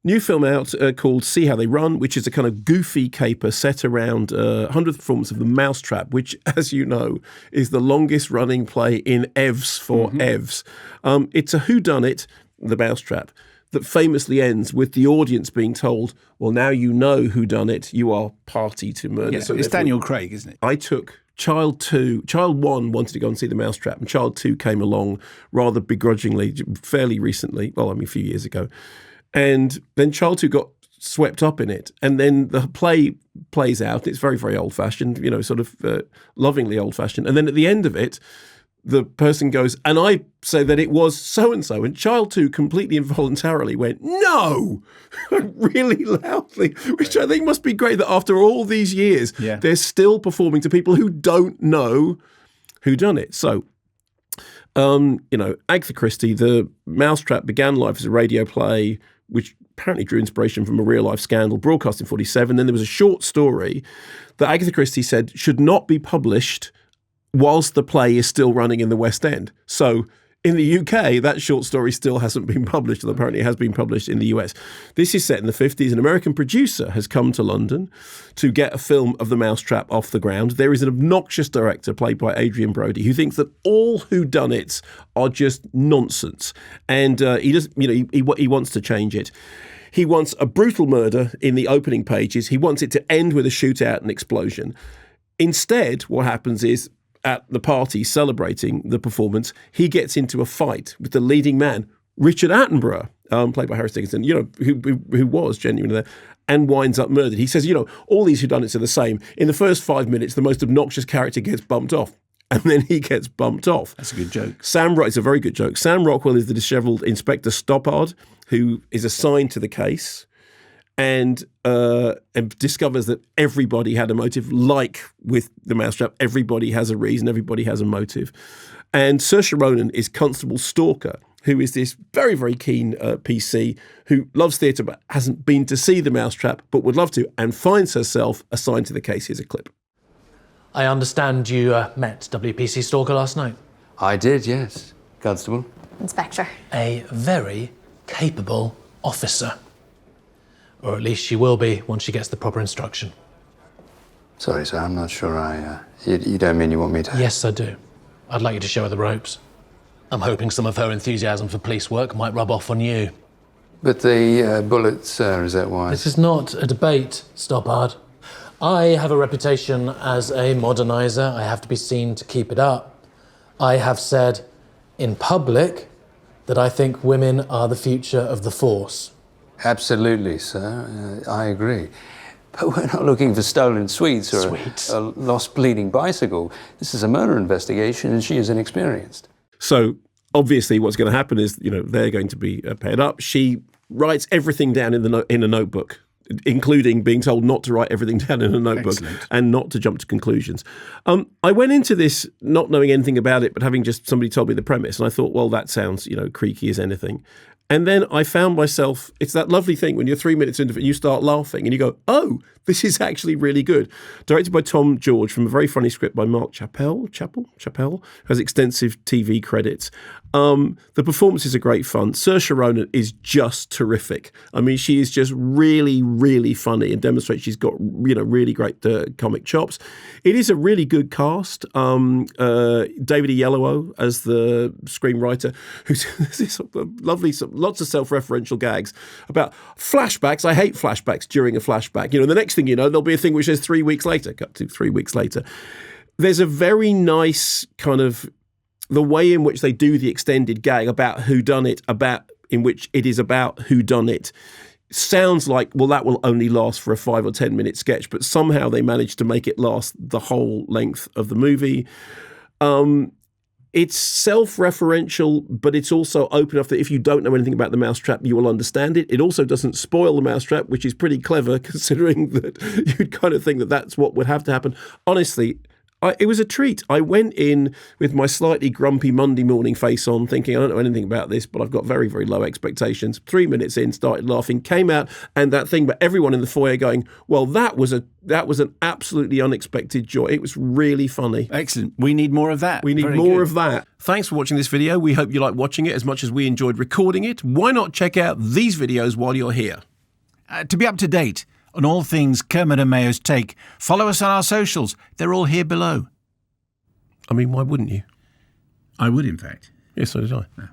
New film out called See How They Run, which is a kind of goofy caper set around 100th performance of The Mousetrap, which, as you know, is the longest running play in EVs for EVs. It's a whodunit, The Mousetrap, that famously ends with the audience being told, well, now you know who done it, you are party to murder. Yeah, so it's Daniel Craig, isn't it? I took Child 1 wanted to go and see The Mousetrap, and Child 2 came along rather begrudgingly, fairly recently, well, I mean, a few years ago. And then Child 2 got swept up in it. And then the play plays out. It's very, very old-fashioned, sort of lovingly old-fashioned. And then at the end of it, the person goes, and I say that it was so-and-so. And Child 2 completely involuntarily went, no, really loudly, which I think must be great that after all these years, they're still performing to people who don't know who done it. So, Agatha Christie, The Mousetrap began life as a radio play, which apparently drew inspiration from a real-life scandal, broadcast in 1947. Then there was a short story that Agatha Christie said should not be published whilst the play is still running in the West End. So in the UK, that short story still hasn't been published, and apparently it has been published in the US. This is set in the 50s. An American producer has come to London to get a film of The Mousetrap off the ground. There is an obnoxious director played by Adrian Brody who thinks that all whodunits are just nonsense, and he does, he wants to change it. He wants a brutal murder in the opening pages. He wants it to end with a shootout and explosion. Instead, what happens is, at the party celebrating the performance, he gets into a fight with the leading man, Richard Attenborough, played by Harris Dickinson, who was genuinely there, and winds up murdered. He says, all these whodunits are the same. In the first 5 minutes, the most obnoxious character gets bumped off, and then he gets bumped off. That's a good joke. It's a very good joke. Sam Rockwell is the dishevelled Inspector Stoppard, who is assigned to the case, and discovers that everybody had a motive. Like with The Mousetrap, everybody has a reason, everybody has a motive. And Saoirse Ronan is Constable Stalker, who is this very, very keen PC who loves theatre but hasn't been to see The Mousetrap but would love to, and finds herself assigned to the case. Here's a clip. I understand you met WPC Stalker last night. I did, yes. Constable. Inspector. A very capable officer. Or at least she will be once she gets the proper instruction. Sorry, sir, I'm not sure you don't mean you want me to... Yes, I do. I'd like you to show her the ropes. I'm hoping some of her enthusiasm for police work might rub off on you. But the bullets, sir, is that why? This is not a debate, Stoppard. I have a reputation as a moderniser. I have to be seen to keep it up. I have said in public that I think women are the future of the force. Absolutely, sir. I agree. But we're not looking for stolen sweets or a lost bleeding bicycle. This is a murder investigation, and she is inexperienced. So obviously what's going to happen is, they're going to be paired up. She writes everything down in a notebook, including being told not to write everything down in a notebook. Excellent. And not to jump to conclusions. I went into this not knowing anything about it, but having just somebody told me the premise, and I thought, well, that sounds, creaky as anything. And then I found myself, it's that lovely thing when you're 3 minutes into it and you start laughing and you go, oh, this is actually really good. Directed by Tom George from a very funny script by Mark Chappell, has extensive TV credits. The performances are great fun. Saoirse Ronan is just terrific. I mean, she is just really, really funny and demonstrates she's got, really great comic chops. It is a really good cast. David Oyelowo as the screenwriter, who's this lovely, lots of self-referential gags about flashbacks. I hate flashbacks during a flashback. The next thing you know, there'll be a thing which says 3 weeks later, cut to 3 weeks later. There's a very nice kind of the way in which they do the extended gag about whodunit, in which it is about whodunit. Sounds like, well, that will only last for a 5 or 10 minute sketch, but somehow they managed to make it last the whole length of the movie. It's self-referential, but it's also open enough that if you don't know anything about The Mousetrap, you will understand it. It also doesn't spoil The Mousetrap, which is pretty clever considering that you'd kind of think that that's what would have to happen. Honestly, it was a treat. I went in with my slightly grumpy Monday morning face on, thinking I don't know anything about this, but I've got very, very low expectations. 3 minutes in, started laughing, came out, and that thing, but everyone in the foyer going, well, that was an absolutely unexpected joy. It was really funny. Excellent. We need more of that. We need more of that. Thanks for watching this video. We hope you like watching it as much as we enjoyed recording it. Why not check out these videos while you're here? To be up to date on all things Kermode and Mayo's Take, follow us on our socials. They're all here below. I mean, why wouldn't you? I would, in fact. Yes, so did I. Yeah.